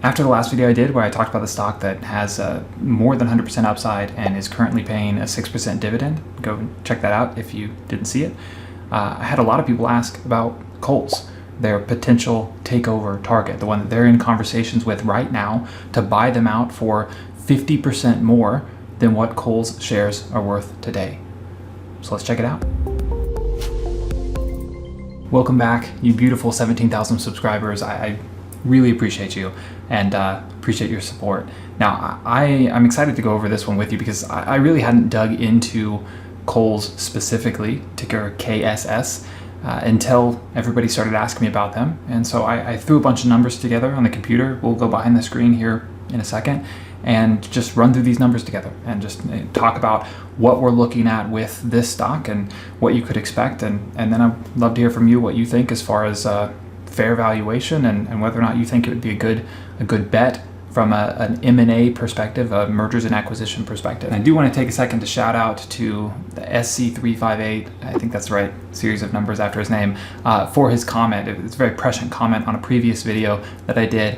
After the last video I did where I talked about the stock that has more than 100% upside and is currently paying a 6% dividend, go check that out if you didn't see it. I had a lot of people ask about Kohl's, their potential takeover target, the one that they're in conversations with right now to buy them out for 50% more than what Kohl's shares are worth today. So let's check it out. Welcome back, you beautiful 17,000 subscribers. I really appreciate you and appreciate your support. Now, I'm excited to go over this one with you because I really hadn't dug into Kohl's specifically, ticker KSS, until everybody started asking me about them. And so I threw a bunch of numbers together on the computer. We'll go behind the screen here in a second and just run through these numbers together and just talk about what we're looking at with this stock and what you could expect. And then I'd love to hear from you what you think as far as fair valuation and whether or not you think it would be a good bet from an M&A perspective, a mergers and acquisition perspective. And I do want to take a second to shout out to the SC358, I think that's the right series of numbers after his name, for his comment. It's a very prescient comment on a previous video that I did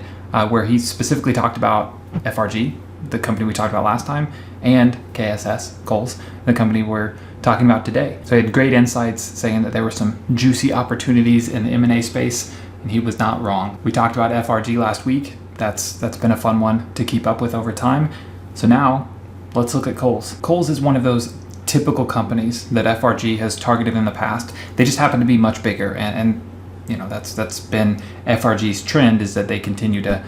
where he specifically talked about FRG, the company we talked about last time, and KSS, Kohl's, the company we're talking about today. So he had great insights saying that there were some juicy opportunities in the M&A space, and he was not wrong. We talked about FRG last week. That's been a fun one to keep up with over time. So now let's look at Kohl's. Kohl's is one of those typical companies that FRG has targeted in the past. They just happen to be much bigger, and you know that's been FRG's trend, is that they continue to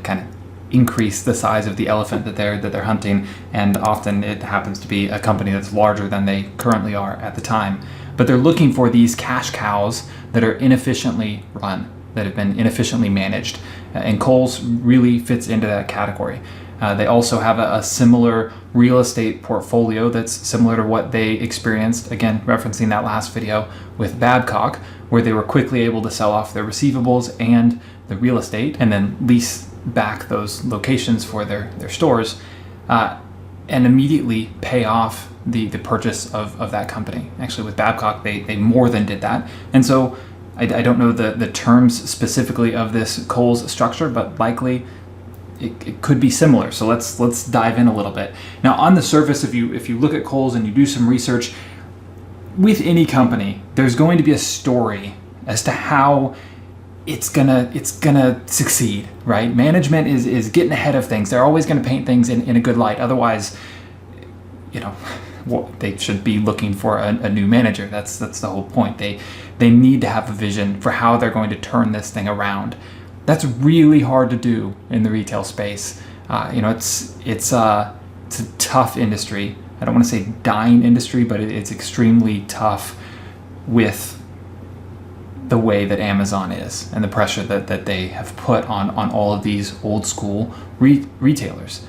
kind of increase the size of the elephant that they're hunting, and often it happens to be a company that's larger than they currently are at the time. But they're looking for these cash cows that are inefficiently run, that have been inefficiently managed, and Kohl's really fits into that category. They also have a similar real estate portfolio that's similar to what they experienced, again referencing that last video with Babcock, where they were quickly able to sell off their receivables and the real estate and then lease back those locations for their stores and immediately pay off the purchase of that company. Actually, with Babcock, they more than did that. And so I don't know the terms specifically of this Kohl's structure, but likely it could be similar. So let's dive in a little bit. Now, on the surface, if you look at Kohl's and you do some research, with any company, there's going to be a story as to how it's gonna succeed, right? Management is getting ahead of things. They're always gonna paint things in a good light. Otherwise, you know, they should be looking for a new manager. That's the whole point. They need to have a vision for how they're going to turn this thing around. That's really hard to do in the retail space. You know, it's a tough industry. I don't want to say dying industry, but it's extremely tough with the way that Amazon is and the pressure that they have put on all of these old school retailers.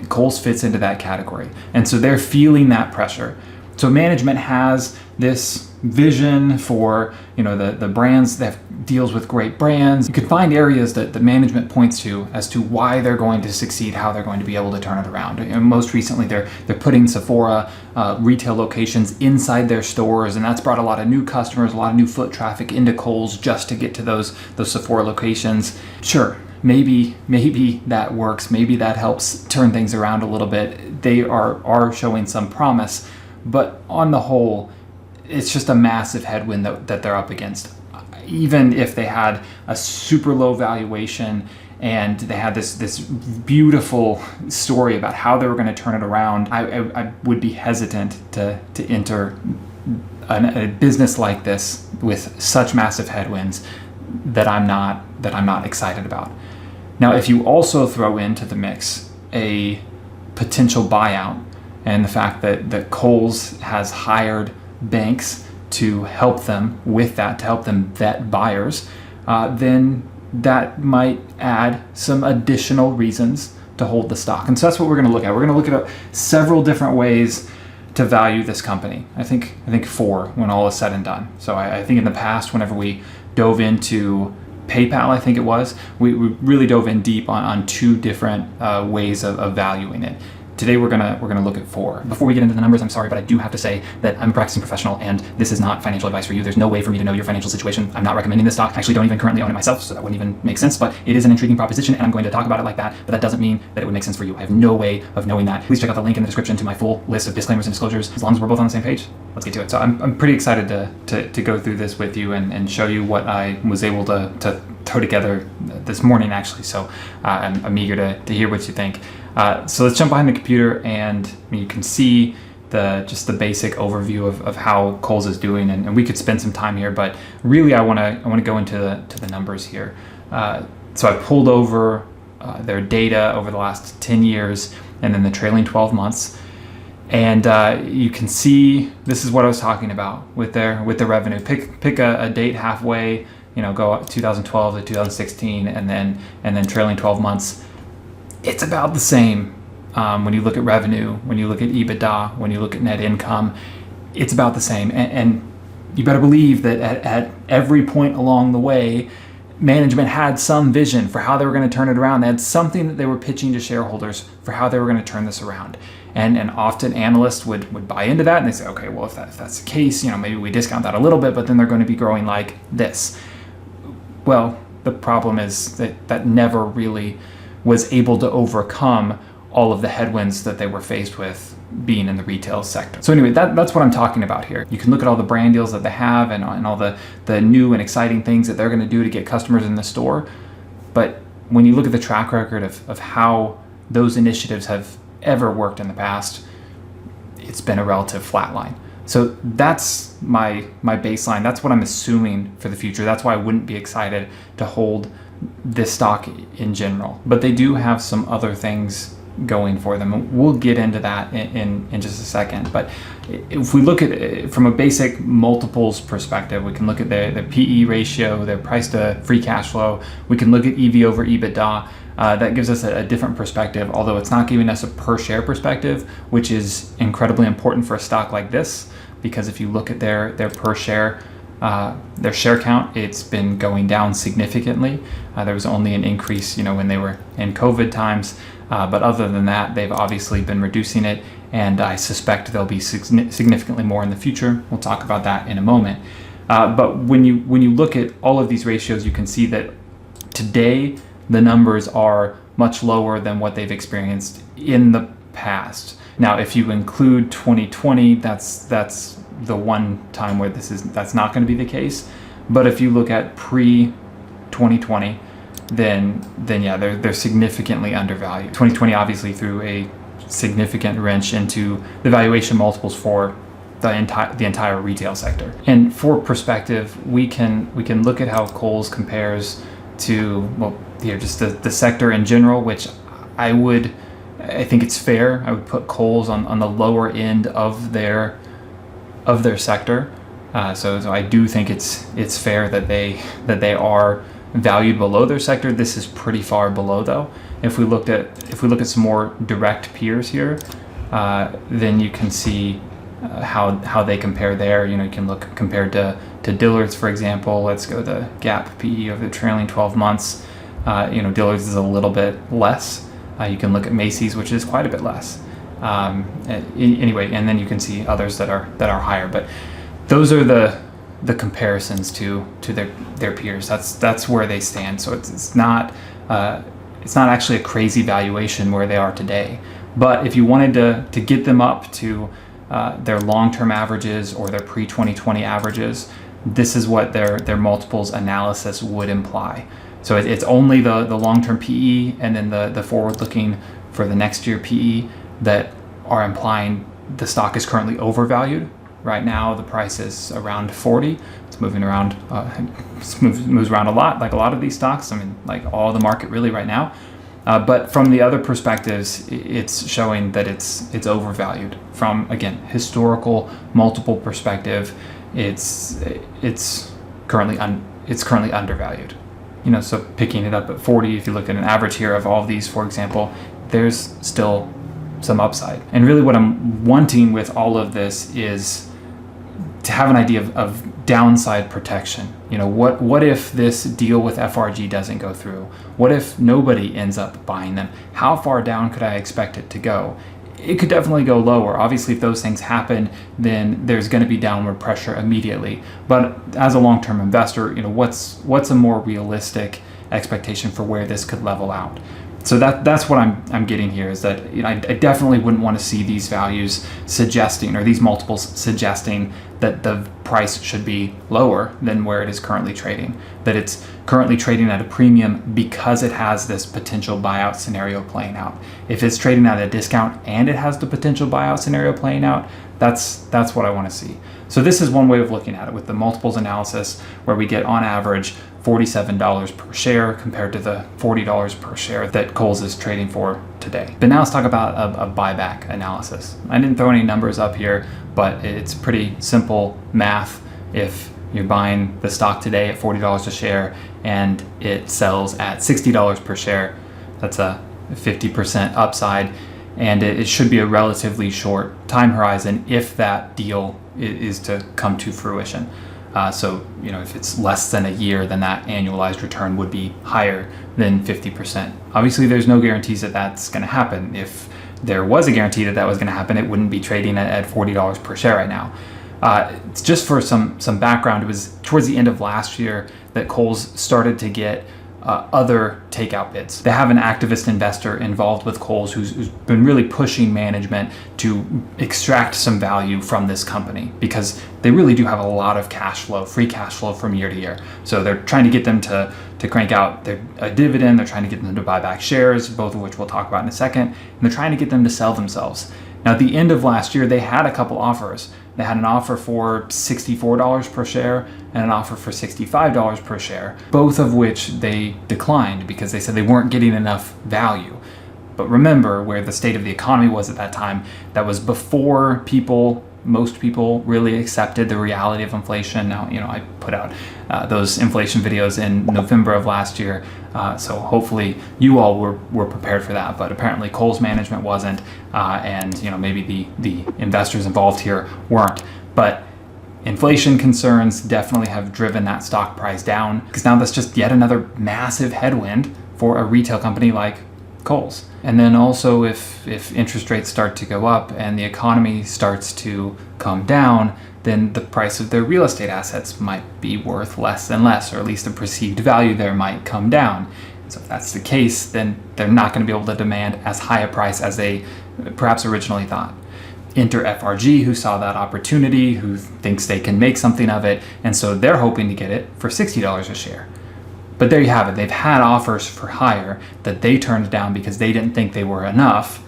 Kohl's fits into that category. And so they're feeling that pressure. So management has this vision for, you know, the brands that deals with great brands. You can find areas that the management points to as to why they're going to succeed, how they're going to be able to turn it around. And most recently, they're putting Sephora retail locations inside their stores, and that's brought a lot of new customers, a lot of new foot traffic into Kohl's just to get to those Sephora locations. Sure, maybe that works. Maybe that helps turn things around a little bit. They are showing some promise, but on the whole, it's just a massive headwind that they're up against. Even if they had a super low valuation and they had this beautiful story about how they were going to turn it around, I would be hesitant to enter a business like this with such massive headwinds that I'm not excited about. Now, if you also throw into the mix a potential buyout and the fact that Kohl's has hired banks to help them with that, to help them vet buyers, then that might add some additional reasons to hold the stock. And so that's what we're going to look at. We're going to look at several different ways to value this company. I think 4 when all is said and done. So I think in the past, whenever we dove into PayPal, I think it was, we really dove in deep on 2 different ways of valuing it. today we're gonna look at 4. Before we get into the numbers, I'm sorry, but I do have to say that I'm a practicing professional and this is not financial advice for you. There's no way for me to know your financial situation. I'm not recommending this stock. I actually don't even currently own it myself, so that wouldn't even make sense, but it is an intriguing proposition and I'm going to talk about it like that, but that doesn't mean that it would make sense for you. I have no way of knowing that. Please check out the link in the description to my full list of disclaimers and disclosures. As long as we're both on the same page, let's get to it. So I'm pretty excited to go through this with you and show you what I was able to throw together this morning actually. So I'm eager to hear what you think. So let's jump behind the computer and you can see just the basic overview of how Kohl's is doing, and we could spend some time here, but really I want to go into the numbers here. So I pulled over their data over the last 10 years and then the trailing 12 months, and you can see this is what I was talking about with the revenue. Pick a date halfway, go up 2012 to 2016, and then trailing 12 months. It's about the same when you look at revenue, when you look at EBITDA, when you look at net income. It's about the same. And you better believe that at every point along the way, management had some vision for how they were going to turn it around. They had something that they were pitching to shareholders for how they were going to turn this around. And often analysts would buy into that and they say, okay, well, if that's the case, maybe we discount that a little bit, but then they're going to be growing like this. Well, the problem is that never really was able to overcome all of the headwinds that they were faced with being in the retail sector. So anyway, that's what I'm talking about here. You can look at all the brand deals that they have and all the new and exciting things that they're going to do to get customers in the store. But when you look at the track record of how those initiatives have ever worked in the past, it's been a relative flat line. So that's my baseline. That's what I'm assuming for the future. That's why I wouldn't be excited to hold this stock in general. But they do have some other things going for them. We'll get into that in just a second. But if we look at it from a basic multiples perspective, we can look at the PE ratio, their price to free cash flow. We can look at EV over EBITDA. That gives us a different perspective, although it's not giving us a per share perspective, which is incredibly important for a stock like this, because if you look at their per share, their share count, it's been going down significantly. There was only an increase, when they were in COVID times. But other than that, they've obviously been reducing it, and I suspect there'll be significantly more in the future. We'll talk about that in a moment. But when you look at all of these ratios, you can see that today the numbers are much lower than what they've experienced in the past. Now, if you include 2020, that's the one time where that's not going to be the case. But if you look at pre-2020, then yeah, they're significantly undervalued. 2020 obviously threw a significant wrench into the valuation multiples for the entire retail sector. And for perspective, we can look at how Kohl's compares to just the sector in general, which I think it's fair. I would put Kohl's on the lower end of their sector. So I do think it's fair that they are valued below their sector. This is pretty far below though. If we look at some more direct peers here, then you can see how they compare there. You can look compared to Dillard's, for example. Let's go to Gap PE over the trailing 12 months. Dillard's is a little bit less. You can look at Macy's, which is quite a bit less. Anyway, and then you can see others that are higher. But those are the comparisons to their peers. That's where they stand. So it's not actually a crazy valuation where they are today. But if you wanted to get them up to their long-term averages or their pre-2020 averages, this is what their multiples analysis would imply. So it's only the long-term PE and then the forward-looking for the next year PE that are implying the stock is currently overvalued. Right now, the price is around 40. It's moving around, moves around a lot, like a lot of these stocks. I mean, like all the market really right now. But from the other perspectives, it's showing that it's overvalued. From, again, historical multiple perspective, it's currently undervalued. So picking it up at 40, if you look at an average here of all of these, for example, there's still some upside. And really what I'm wanting with all of this is to have an idea of downside protection. What if this deal with FRG doesn't go through? What if nobody ends up buying them? How far down could I expect it to go? it could definitely go lower. Obviously, if those things happen, then there's going to be downward pressure immediately. But as a long-term investor, what's a more realistic expectation for where this could level out? So that's what I'm getting here, is that I definitely wouldn't want to see these values suggesting, or these multiples suggesting, that the price should be lower than where it is currently trading, that it's currently trading at a premium because it has this potential buyout scenario playing out. If it's trading at a discount and it has the potential buyout scenario playing out, that's what I want to see. So this is one way of looking at it, with the multiples analysis, where we get on average $47 per share compared to the $40 per share that Kohl's is trading for today. But now let's talk about a buyback analysis. I didn't throw any numbers up here, but it's pretty simple math. If you're buying the stock today at $40 a share and it sells at $60 per share, that's a 50% upside, and it should be a relatively short time horizon if that deal is to come to fruition. So if it's less than a year, then that annualized return would be higher than 50%. Obviously, there's no guarantees that that's going to happen. If there was a guarantee that that was going to happen, it wouldn't be trading at $40 per share right now. Just for some background, it was towards the end of last year that Kohl's started to get other takeout bids. They have an activist investor involved with Kohl's who's been really pushing management to extract some value from this company, because they really do have a lot of cash flow, free cash flow from year to year. So they're trying to get them to crank out a dividend. They're trying to get them to buy back shares, both of which we'll talk about in a second. And they're trying to get them to sell themselves. Now, at the end of last year, they had a couple offers. They had an offer for $64 per share and an offer for $65 per share, both of which they declined because they said they weren't getting enough value. But remember where the state of the economy was at that time. That was before most people really accepted the reality of inflation. Now, I put out those inflation videos in November of last year, so hopefully you all were prepared for that. But apparently Kohl's management wasn't, and maybe the investors involved here weren't. But inflation concerns definitely have driven that stock price down, because now that's just yet another massive headwind for a retail company like Kohl's. And then also if interest rates start to go up and the economy starts to come down, then the price of their real estate assets might be worth less and less, or at least the perceived value there might come down. So if that's the case, then they're not going to be able to demand as high a price as they perhaps originally thought. Enter FRG, who saw that opportunity, who thinks they can make something of it, and so they're hoping to get it for $60 a share. But there you have it. They've had offers for higher that they turned down because they didn't think they were enough,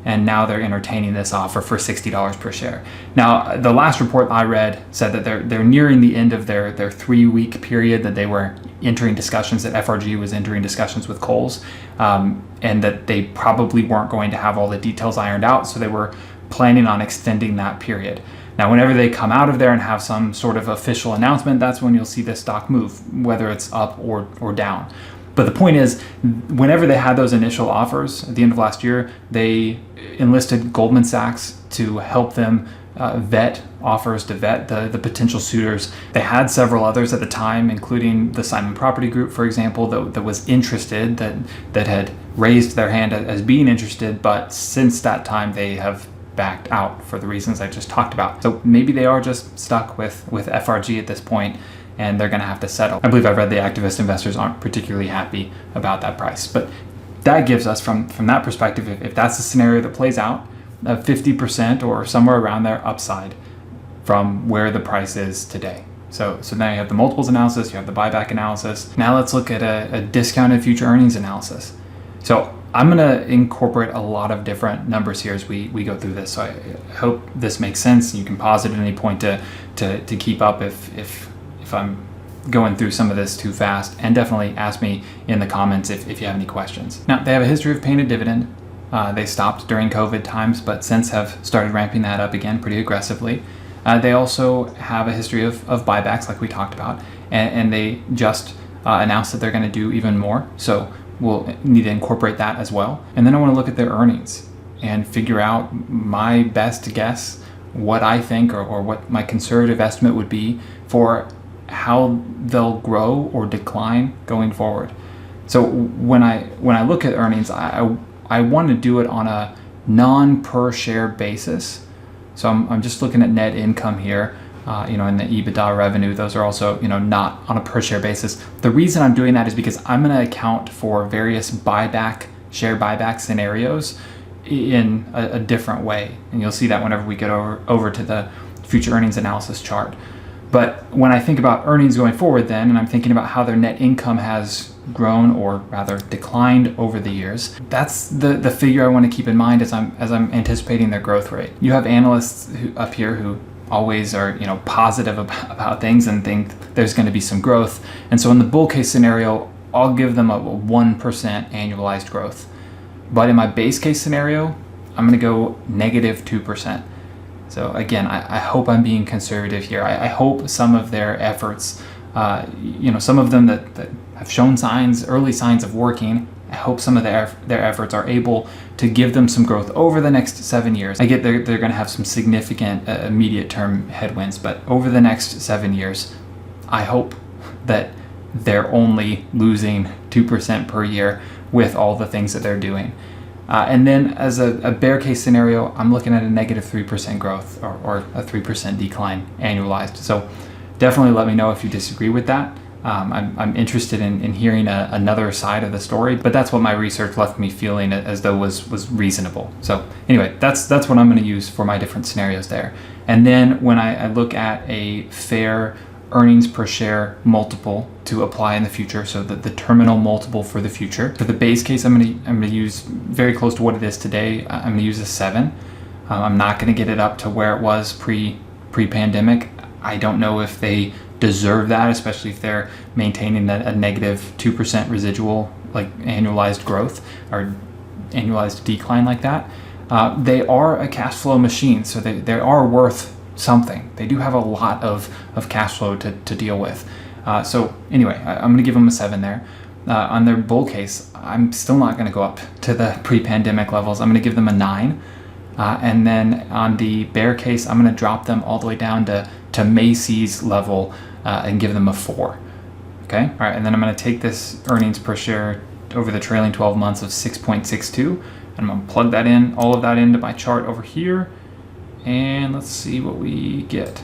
and now they're entertaining this offer for $60 per share. Now, the last report I read said that they're nearing the end of their 3-week period that they were entering discussions, that FRG was entering discussions with Kohl's, and that they probably weren't going to have all the details ironed out, so they were planning on extending that period. Now, whenever they come out of there and have some sort of official announcement, that's when you'll see the stock move, whether it's up or down. But the point is, whenever they had those initial offers at the end of last year, they enlisted Goldman Sachs to help them vet offers, to vet the potential suitors. They had several others at the time, including the Simon Property Group, for example, that was interested, that had raised their hand as being interested, but since that time they have backed out for the reasons I just talked about. So maybe they are just stuck with FRG at this point, and they're going to have to settle. I believe I've read the activist investors aren't particularly happy about that price. But that gives us, from that perspective, if that's the scenario that plays out, a 50% or somewhere around there upside from where the price is today. So now you have the multiples analysis, you have the buyback analysis. Now let's look at a discounted future earnings analysis. So I'm going to incorporate a lot of different numbers here as we go through this. So I hope this makes sense. You can pause it at any point to keep up if I'm going through some of this too fast, and definitely ask me in the comments if you have any questions. Now, they have a history of paying a dividend. They stopped during COVID times, but since have started ramping that up again pretty aggressively. They also have a history of buybacks, like we talked about, and they just announced that they're going to do even more. So we'll need to incorporate that as well. And then I want to look at their earnings and figure out my best guess, what I think or what my conservative estimate would be for how they'll grow or decline going forward. So when I look at earnings, I want to do it on a non-per share basis. So I'm just looking at net income here, and the EBITDA revenue. Those are also, not on a per share basis. The reason I'm doing that is because I'm going to account for various share buyback scenarios in a different way. And you'll see that whenever we get over to the future earnings analysis chart. But when I think about earnings going forward then, and I'm thinking about how their net income has grown, or rather declined over the years, that's the figure I want to keep in mind as I'm anticipating their growth rate. You have analysts up here who always are positive about things and think there's going to be some growth. And so in the bull case scenario, I'll give them a 1% annualized growth. But in my base case scenario, I'm going to go negative 2%. So again, I hope I'm being conservative here. I hope some of their efforts, some of them that have shown early signs of working, I hope some of their efforts are able to give them some growth over the next 7 years. I get they're going to have some significant immediate term headwinds, but over the next 7 years, I hope that they're only losing 2% per year with all the things that they're doing. And then as a bear case scenario, I'm looking at a negative 3% growth or a 3% decline annualized. So definitely let me know if you disagree with that. I'm interested in hearing another side of the story, but that's what my research left me feeling as though was reasonable. So anyway, that's what I'm going to use for my different scenarios there. And then when I look at a fair earnings per share multiple to apply in the future, so the terminal multiple for the future. For the base case, I'm going to use very close to what it is today. I'm going to use a 7. I'm not going to get it up to where it was pre-pandemic. I don't know if they deserve that, especially if they're maintaining a negative 2% residual, like annualized growth or annualized decline like that. They are a cash flow machine, so they are worth something. They do have a lot of cash flow to deal with. So anyway, I'm going to give them a 7 there. On their bull case, I'm still not going to go up to the pre-pandemic levels. I'm going to give them a 9. And then on the bear case, I'm going to drop them all the way down to Macy's level and give them a 4. Okay? All right, and then I'm going to take this earnings per share over the trailing 12 months of 6.62, and I'm going to plug that in, all of that into my chart over here. And let's see what we get.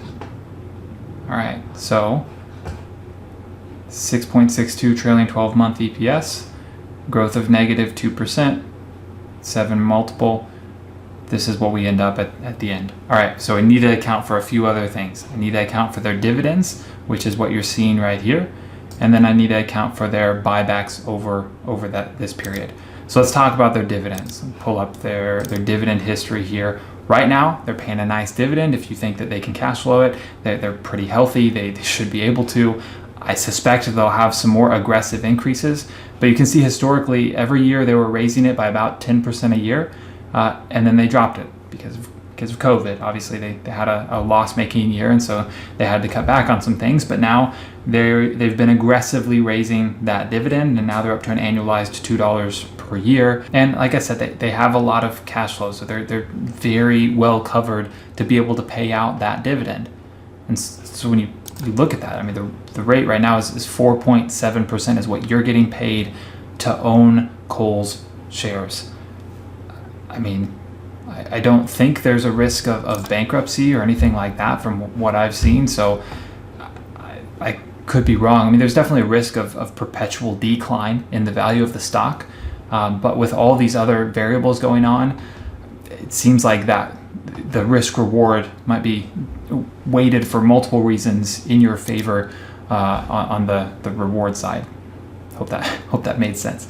All right, so 6.62 trailing 12 month EPS, growth of negative 2%, 7 multiple. This is what we end up at the end. All right, so I need to account for a few other things. I need to account for their dividends, which is what you're seeing right here. And then I need to account for their buybacks over this period. So let's talk about their dividends. Pull up their dividend history here. Right now, they're paying a nice dividend. If you think that they can cash flow it, they're pretty healthy. They should be able to. I suspect they'll have some more aggressive increases. But you can see historically, every year they were raising it by about 10% a year. And then they dropped it because of COVID. Obviously, they had a loss-making year, and so they had to cut back on some things. But now they've been aggressively raising that dividend, and now they're up to an annualized $2 per year. And like I said, they have a lot of cash flow, so they're very well covered to be able to pay out that dividend. And so when you look at that, I mean, the rate right now is 4.7% is what you're getting paid to own Kohl's shares. I mean, I don't think there's a risk of bankruptcy or anything like that from what I've seen. So I could be wrong. I mean, there's definitely a risk of perpetual decline in the value of the stock. But with all these other variables going on, it seems like that the risk reward might be weighted for multiple reasons in your favor on the reward side. Hope that made sense.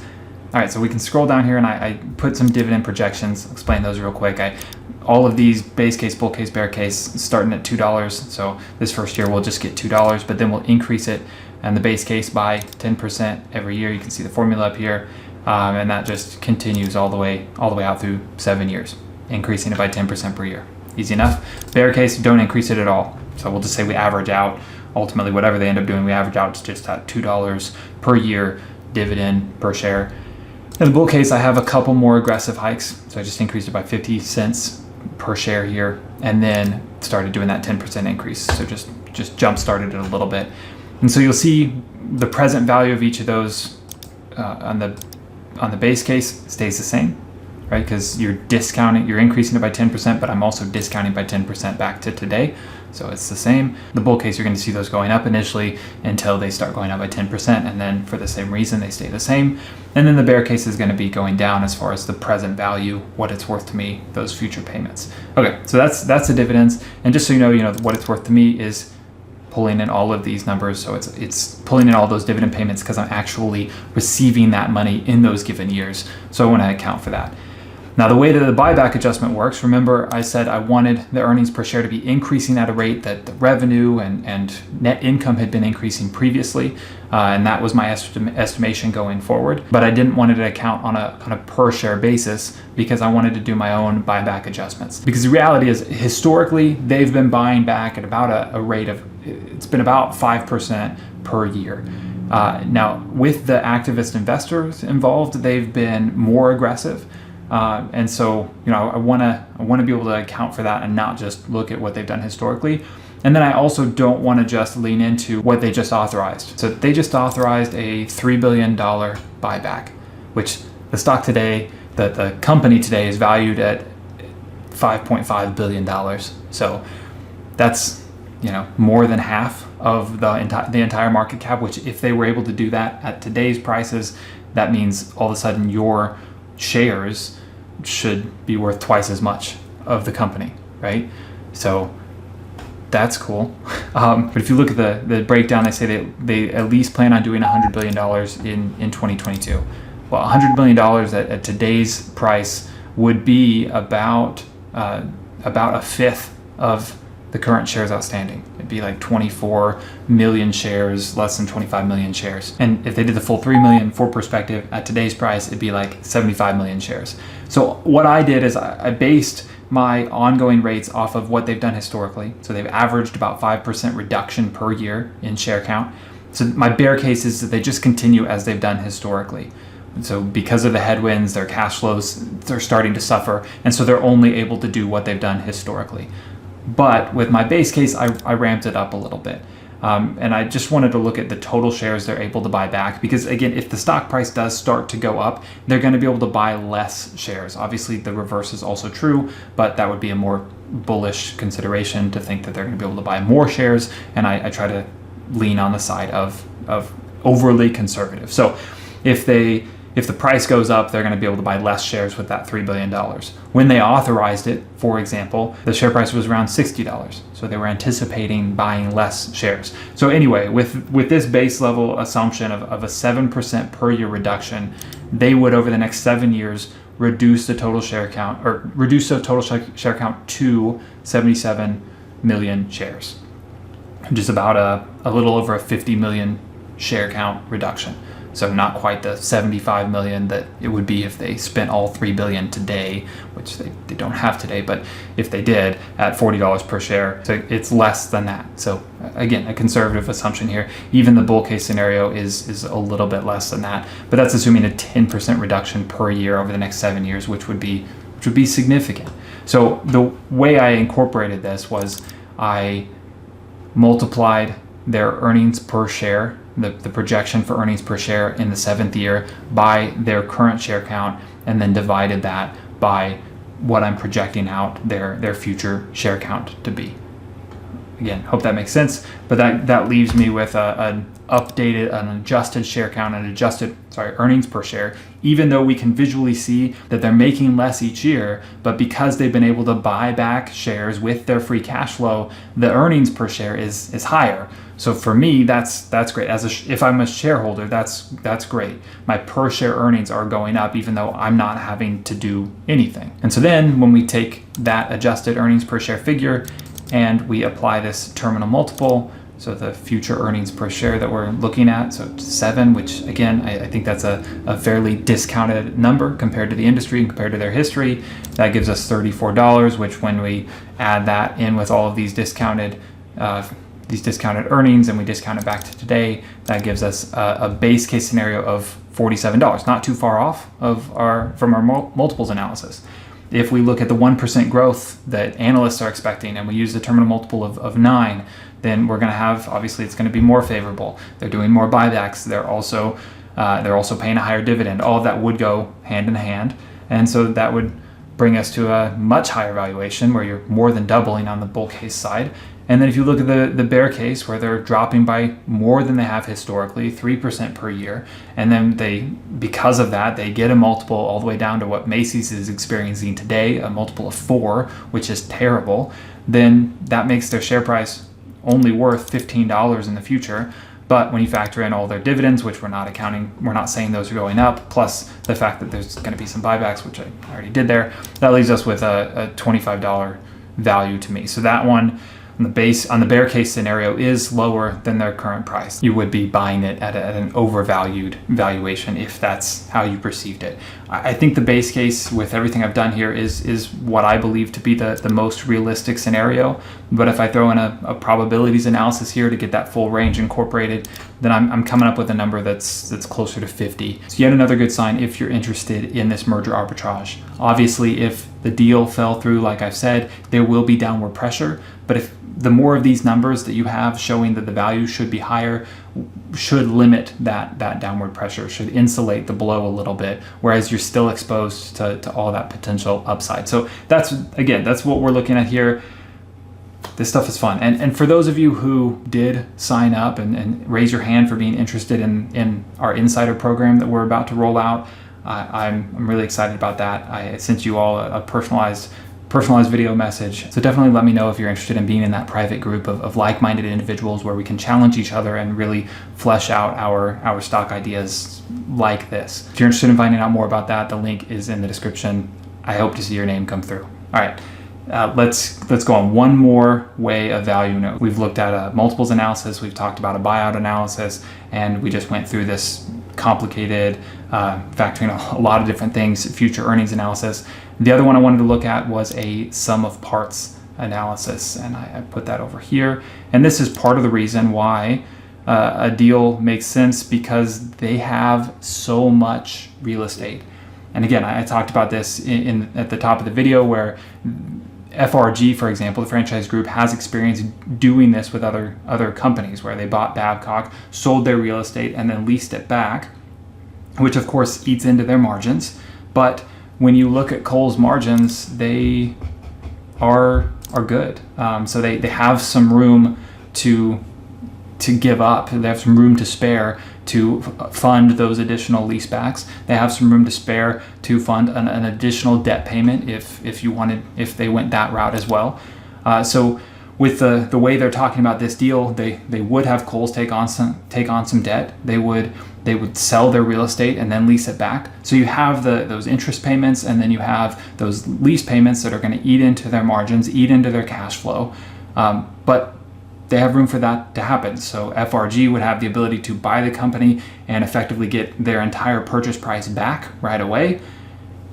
All right, so we can scroll down here, and I put some dividend projections. I'll explain those real quick. All of these, base case, bull case, bear case, starting at $2. So this first year we'll just get $2, but then we'll increase it and the base case by 10% every year. You can see the formula up here, and that just continues all the way out through 7 years, increasing it by 10% per year. Easy enough. Bear case, don't increase it at all. So we'll just say we average out. Ultimately, whatever they end up doing, we average out to just that $2 per year dividend per share. In the bull case, I have a couple more aggressive hikes. So I just increased it by 50 cents per share here, and then started doing that 10% increase. So just jump started it a little bit. And so you'll see the present value of each of those on the base case stays the same. right? Because you're discounting, you're increasing it by 10%, but I'm also discounting by 10% back to today. So it's the same. The bull case, you're going to see those going up initially until they start going up by 10%. And then for the same reason, they stay the same. And then the bear case is going to be going down as far as the present value, what it's worth to me, those future payments. Okay, so that's the dividends. And just so you know what it's worth to me is pulling in all of these numbers. So it's pulling in all those dividend payments because I'm actually receiving that money in those given years. So I want to account for that. Now, the way that the buyback adjustment works, remember I said I wanted the earnings per share to be increasing at a rate that the revenue and net income had been increasing previously, and that was my estimation going forward. But I didn't want it to account on a per share basis because I wanted to do my own buyback adjustments. Because the reality is, historically, they've been buying back at about a rate of, it's been about 5% per year. Now, with the activist investors involved, they've been more aggressive. And so, I want to be able to account for that and not just look at what they've done historically. And then I also don't want to just lean into what they just authorized. So they just authorized a $3 billion buyback, which the stock today, the company today is valued at $5.5 billion. So that's, more than half of the entire market cap, which if they were able to do that at today's prices, that means all of a sudden your shares should be worth twice as much of the company, right? So that's cool. But if you look at the breakdown, they say they at least plan on doing $100 billion in 2022. Well, $100 billion at today's price would be about a fifth of the current shares outstanding. It'd be like 24 million shares, less than 25 million shares. And if they did the full 3 million, for perspective, at today's price, it'd be like 75 million shares. So what I did is I based my ongoing rates off of what they've done historically. So they've averaged about 5% reduction per year in share count. So my bear case is that they just continue as they've done historically. And so because of the headwinds, their cash flows, they're starting to suffer. And so they're only able to do what they've done historically. But with my base case, I ramped it up a little bit. And I just wanted to look at the total shares they're able to buy back. Because again, if the stock price does start to go up, they're going to be able to buy less shares. Obviously, the reverse is also true, but that would be a more bullish consideration to think that they're going to be able to buy more shares. And I try to lean on the side of overly conservative. So if the price goes up, they're going to be able to buy less shares with that $3 billion. When they authorized it, for example, the share price was around $60. So they were anticipating buying less shares. So anyway, with this base level assumption of a 7% per year reduction, they would, over the next 7 years, reduce the total share count to 77 million shares, which is about a little over a 50 million share count reduction. So not quite the 75 million that it would be if they spent all 3 billion today, which they don't have today, but if they did at $40 per share, so it's less than that. So again, a conservative assumption here. Even the bull case scenario is a little bit less than that, but that's assuming a 10% reduction per year over the next 7 years, which would be significant. So the way I incorporated this was I multiplied their earnings per share, the projection for earnings per share in the 7th year, by their current share count, and then divided that by what I'm projecting out their future share count to be. Again, hope that makes sense, but that leaves me with an adjusted share count, earnings per share, even though we can visually see that they're making less each year, but because they've been able to buy back shares with their free cash flow, the earnings per share is higher. So for me, that's great. If I'm a shareholder, that's great. My per share earnings are going up even though I'm not having to do anything. And so then when we take that adjusted earnings per share figure and we apply this terminal multiple, so the future earnings per share that we're looking at, so 7, which again, I think that's a fairly discounted number compared to the industry and compared to their history. That gives us $34, which when we add that in with all of these discounted earnings and we discount it back to today, that gives us a base case scenario of $47, not too far off from our multiples analysis. If we look at the 1% growth that analysts are expecting and we use the terminal multiple of 9, then we're going to have, obviously it's going to be more favorable. They're doing more buybacks. They're also paying a higher dividend. All of that would go hand in hand. And so that would bring us to a much higher valuation where you're more than doubling on the bull case side. And then if you look at the bear case where they're dropping by more than they have historically, 3% per year, and then because of that, they get a multiple all the way down to what Macy's is experiencing today, a multiple of 4, which is terrible, then that makes their share price only worth $15 in the future. But when you factor in all their dividends, which we're not saying those are going up, plus the fact that there's going to be some buybacks, which I already did there, that leaves us with a $25 value to me. So that one on the bear case scenario is lower than their current price. You would be buying it at an overvalued valuation if that's how you perceived it. I think the base case with everything I've done here is what I believe to be the most realistic scenario. But if I throw in a probabilities analysis here to get that full range incorporated, then I'm coming up with a number that's closer to 50. So yet another good sign if you're interested in this merger arbitrage. Obviously, if the deal fell through, like I've said, there will be downward pressure. But if the more of these numbers that you have showing that the value should be higher should limit that downward pressure, should insulate the blow a little bit, whereas you're still exposed to all that potential upside. So that's what we're looking at here. This stuff is fun. And for those of you who did sign up and raise your hand for being interested in our insider program that we're about to roll out, I'm really excited about that. I sent you all a personalized video message. So definitely let me know if you're interested in being in that private group of like-minded individuals where we can challenge each other and really flesh out our stock ideas like this. If you're interested in finding out more about that, the link is in the description. I hope to see your name come through. All right. Let's go on one more way of value note. We've looked at a multiples analysis, we've talked about a buyout analysis, and we just went through this complicated, factoring a lot of different things, future earnings analysis. The other one I wanted to look at was a sum of parts analysis, and I put that over here. And this is part of the reason why a deal makes sense, because they have so much real estate. And again, I talked about this at the top of the video, where FRG, for example, the franchise group, has experience doing this with other companies where they bought Babcock, sold their real estate, and then leased it back, which of course eats into their margins. But when you look at Kohl's margins, they are good. So they have some room to give up. They have some room to spare to fund those additional leasebacks. They have some room to spare to fund an additional debt payment if they went that route as well. So with the way they're talking about this deal, they would have Kohl's take on some debt. They would sell their real estate and then lease it back. So you have those interest payments, and then you have those lease payments that are going to eat into their margins, eat into their cash flow. But they have room for that to happen. So FRG would have the ability to buy the company and effectively get their entire purchase price back right away,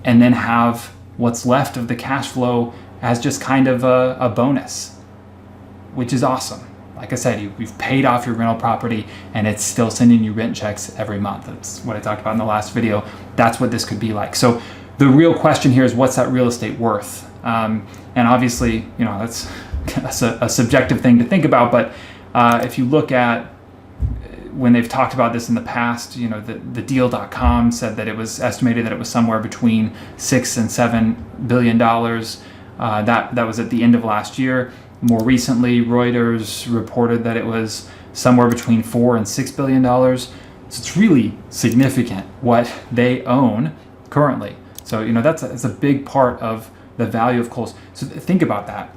and then have what's left of the cash flow as just kind of a bonus, which is awesome. Like I said, you've paid off your rental property and it's still sending you rent checks every month. That's what I talked about in the last video. That's what this could be like. So the real question here is, what's that real estate worth? And obviously, that's a subjective thing to think about, but if you look at when they've talked about this in the past, the deal.com said that it was estimated that it was somewhere between $6 and $7 billion. That was at the end of last year. More recently, Reuters reported that it was somewhere between $4 and $6 billion. So it's really significant what they own currently. So that's a big part of the value of Kohl's. So think about that.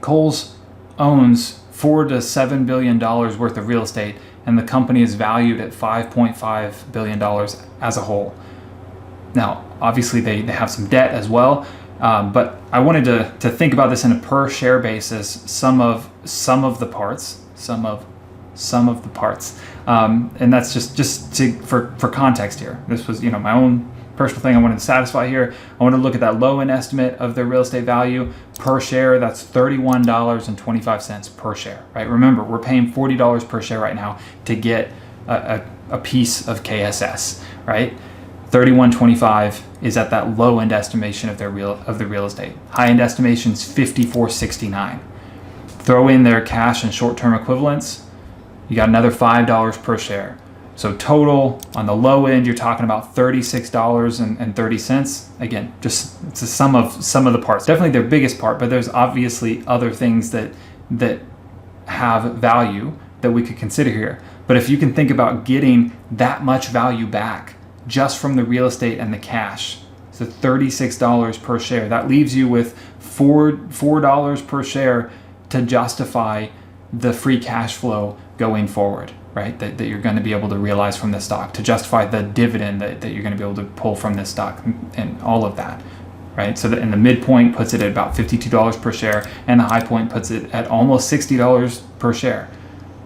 Kohl's owns $4 to $7 billion worth of real estate, and the company is valued at $5.5 billion as a whole. Now, obviously, they have some debt as well, but I wanted to think about this in a per share basis. Some of the parts, and that's just for context here. This was my own personal thing I wanted to satisfy here. I want to look at that low end estimate of their real estate value per share. That's $31.25 per share, right? Remember, we're paying $40 per share right now to get a piece of KSS, right? $31.25 is at that low end estimation of the real estate. High end estimation is $54.69. Throw in their cash and short term equivalents, you got another $5 per share. So total on the low end, you're talking about $36.30. Again, just it's a sum of the parts. Definitely their biggest part, but there's obviously other things that have value that we could consider here. But if you can think about getting that much value back just from the real estate and the cash, so $36 per share, that leaves you with $4 per share to justify the free cash flow going forward, right? That you're going to be able to realize from the stock, to justify the dividend that you're going to be able to pull from this stock and all of that, right? So that in the midpoint puts it at about $52 per share, and the high point puts it at almost $60 per share,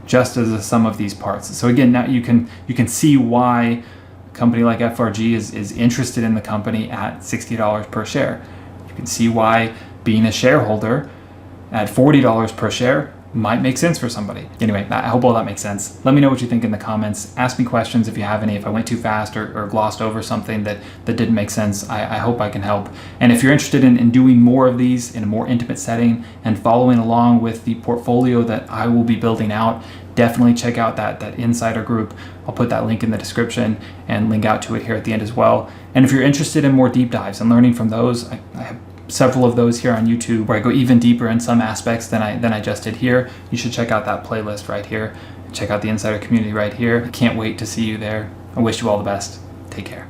just as a sum of these parts. So again, now you can see why a company like FRG is interested in the company at $60 per share. You can see why being a shareholder at $40 per share might make sense for somebody. Anyway, I hope all that makes sense. Let me know what you think in the comments. Ask me questions if you have any. If I went too fast or glossed over something that didn't make sense, I hope I can help. And if you're interested in doing more of these in a more intimate setting and following along with the portfolio that I will be building out, definitely check out that insider group. I'll put that link in the description and link out to it here at the end as well. And if you're interested in more deep dives and learning from those, I have several of those here on YouTube where I go even deeper in some aspects than I just did here. You should check out that playlist right here. Check out the insider community right here. I can't wait to see you there. I wish you all the best. Take care.